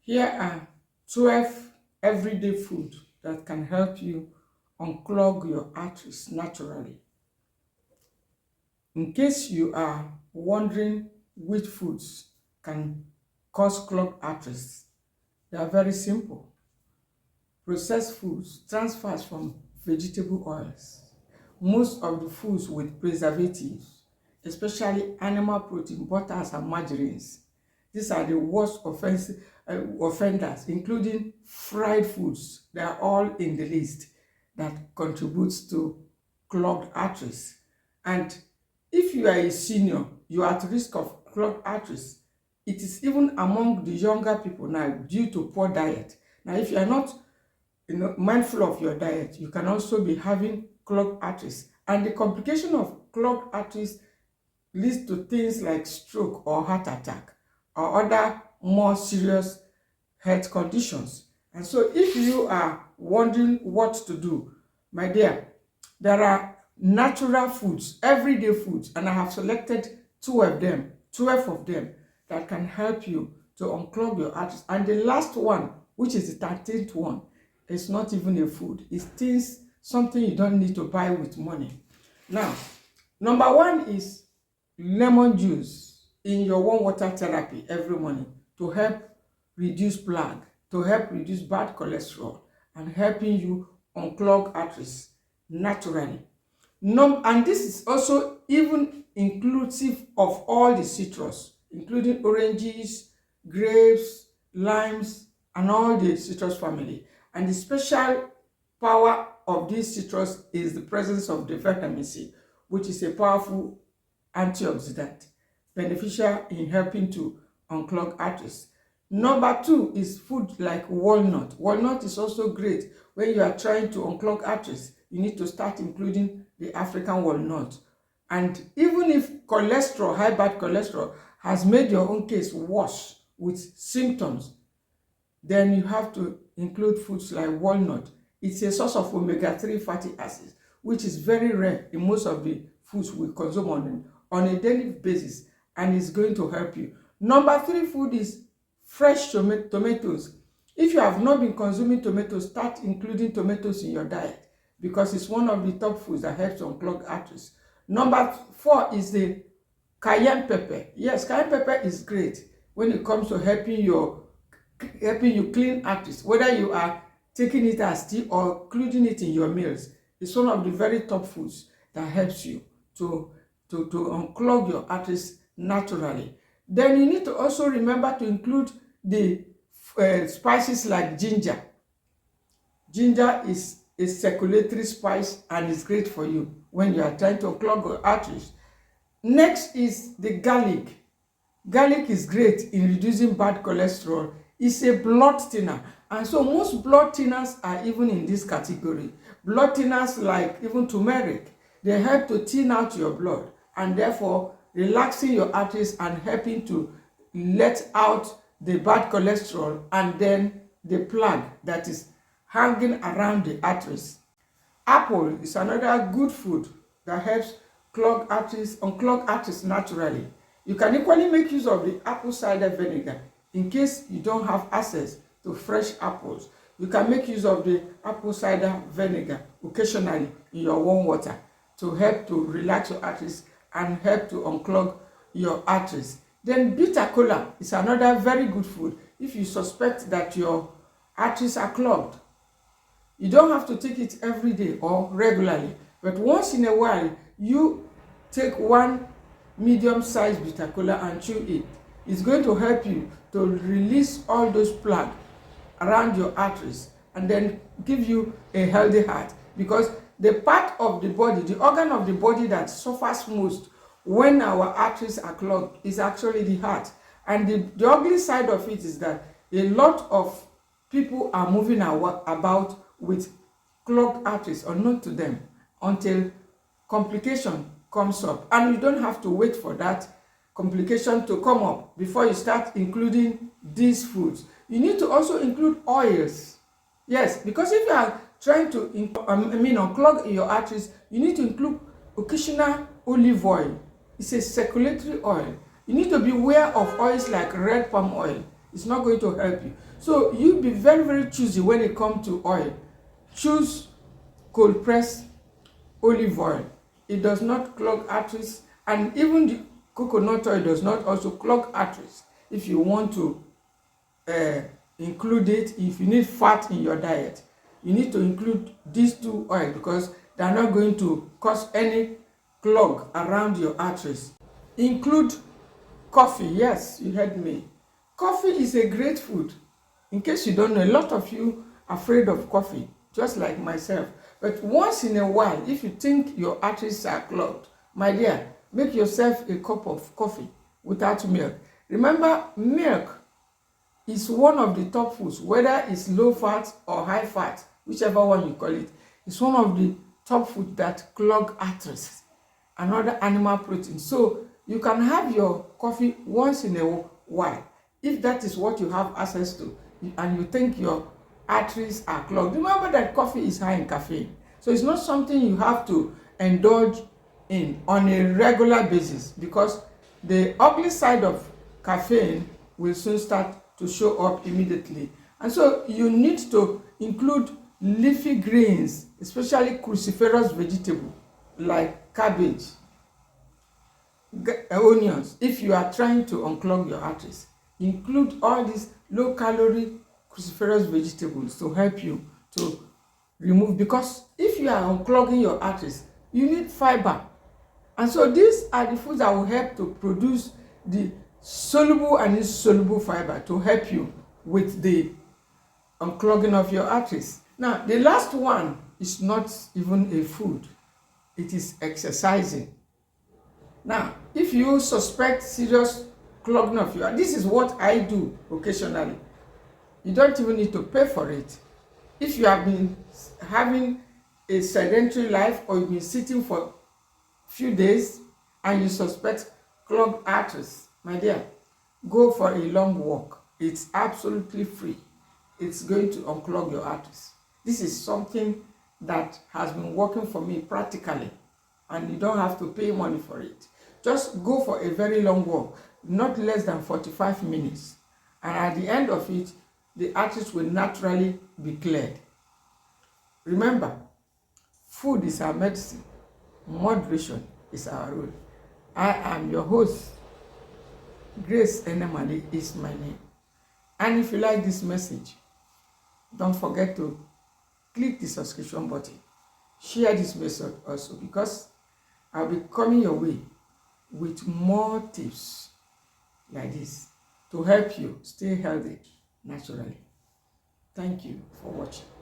Here are 12 everyday food that can help you unclog your arteries naturally. In case you are wondering which foods can cause clogged arteries, they are very simple. Processed foods, trans fats from vegetable oils, most of the foods with preservatives, especially animal protein, butters and margarines. These are the worst offenders, including fried foods. They are all in the list that contributes to clogged arteries. And if you are a senior, you are at risk of clogged arteries. It is even among the younger people now due to poor diet. Now, if you are not mindful of your diet, you can also be having clogged arteries. And the complication of clogged arteries leads to things like stroke or heart attack or other more serious health conditions. And so if you are wondering what to do, my dear, there are natural foods, everyday foods, and I have selected 12 of them that can help you to unclog your arteries. And the last one, which is the 13th one, is not even a food. It's something you don't need to buy with money. Now, number one is lemon juice in your warm water therapy every morning to help reduce plaque, to help reduce bad cholesterol, and helping you unclog arteries naturally. And this is also even inclusive of all the citrus, including oranges, grapes, limes, and all the citrus family. And the special power of this citrus is the presence of the vitamin C, which is a powerful antioxidant, beneficial in helping to unclog arteries. Number two is food like walnut. Walnut is also great when you are trying to unclog arteries. You need to start including the African walnut. And even if cholesterol, high bad cholesterol, has made your own case worse with symptoms, then you have to include foods like walnut. It's a source of omega-3 fatty acids, which is very rare in most of the foods we consume on a daily basis, and it's going to help you. Number three food is fresh tomatoes. If you have not been consuming tomatoes, start including tomatoes in your diet because it's one of the top foods that helps unclog arteries. Number four is the cayenne pepper. Yes, cayenne pepper is great when it comes to helping you clean arteries, whether you are taking it as tea or including it in your meals. It's one of the very top foods that helps you to unclog your arteries naturally. Then you need to also remember to include the spices like ginger. Ginger is a circulatory spice and is great for you when you are trying to unclog your arteries. Next is the garlic. Garlic is great in reducing bad cholesterol. It's a blood thinner, and so most blood thinners are even in this category. Blood thinners like even turmeric, they help to thin out your blood and therefore relaxing your arteries and helping to let out the bad cholesterol and then the plaque that is hanging around the arteries. Apple is another good food that helps unclog arteries naturally. You can equally make use of the apple cider vinegar in case you don't have access to fresh apples. You can make use of the apple cider vinegar occasionally in your warm water to help to relax your arteries and help to unclog your arteries. Then bitter cola is another very good food if you suspect that your arteries are clogged. You don't have to take it every day or regularly, but once in a while, you take one medium-sized bitter cola and chew it. It's going to help you to release all those plaque around your arteries and then give you a healthy heart, because the part of the body, the organ of the body that suffers most when our arteries are clogged is actually the heart. And the ugly side of it is that a lot of people are moving about with clogged arteries unknown to them until complication comes up. And you don't have to wait for that complication to come up before you start including these foods. You need to also include oils. Yes, because if you are trying to unclog your arteries, you need to include occasional olive oil. It's a circulatory oil. You need to be aware of oils like red palm oil. It's not going to help you. So you be very, very choosy when it comes to oil. Choose cold pressed olive oil. It does not clog arteries, and even the coconut oil does not also clog arteries. If you want to include it, if you need fat in your diet, you need to include these two oils because they are not going to cause any clog around your arteries. Include coffee. Yes, you heard me. Coffee is a great food. In case you don't know, a lot of you are afraid of coffee, just like myself. But once in a while, if you think your arteries are clogged, my dear, make yourself a cup of coffee without milk. Remember, milk is one of the top foods, whether it's low fat or high fat, whichever one you call it. It's one of the top food that clog arteries and other animal protein. So you can have your coffee once in a while if that is what you have access to and you think your arteries are clogged. Remember that coffee is high in caffeine, so it's not something you have to indulge in on a regular basis, because the ugly side of caffeine will soon start to show up immediately. And so you need to include leafy greens, especially cruciferous vegetable like cabbage, onions. If you are trying to unclog your arteries, include all these low calorie cruciferous vegetables to help you to remove, because if you are unclogging your arteries, you need fiber. And so these are the foods that will help to produce the soluble and insoluble fiber to help you with the unclogging of your arteries. Now, the last one is not even a food, it is exercising. Now, if you suspect serious clogging of your, this is what I do occasionally. You don't even need to pay for it. If you have been having a sedentary life or you've been sitting for few days and you suspect clogged arteries, my dear, go for a long walk. It's absolutely free. It's going to unclog your arteries. This is something that has been working for me practically, and you don't have to pay money for it. Just go for a very long walk, not less than 45 minutes, and at the end of it, the arteries will naturally be cleared. Remember, food is our medicine. Moderation is our rule. I am your host. Grace Enemali is my name. And if you like this message, don't forget to click the subscription button. Share this message also, because I'll be coming your way with more tips like this to help you stay healthy naturally. Thank you for watching.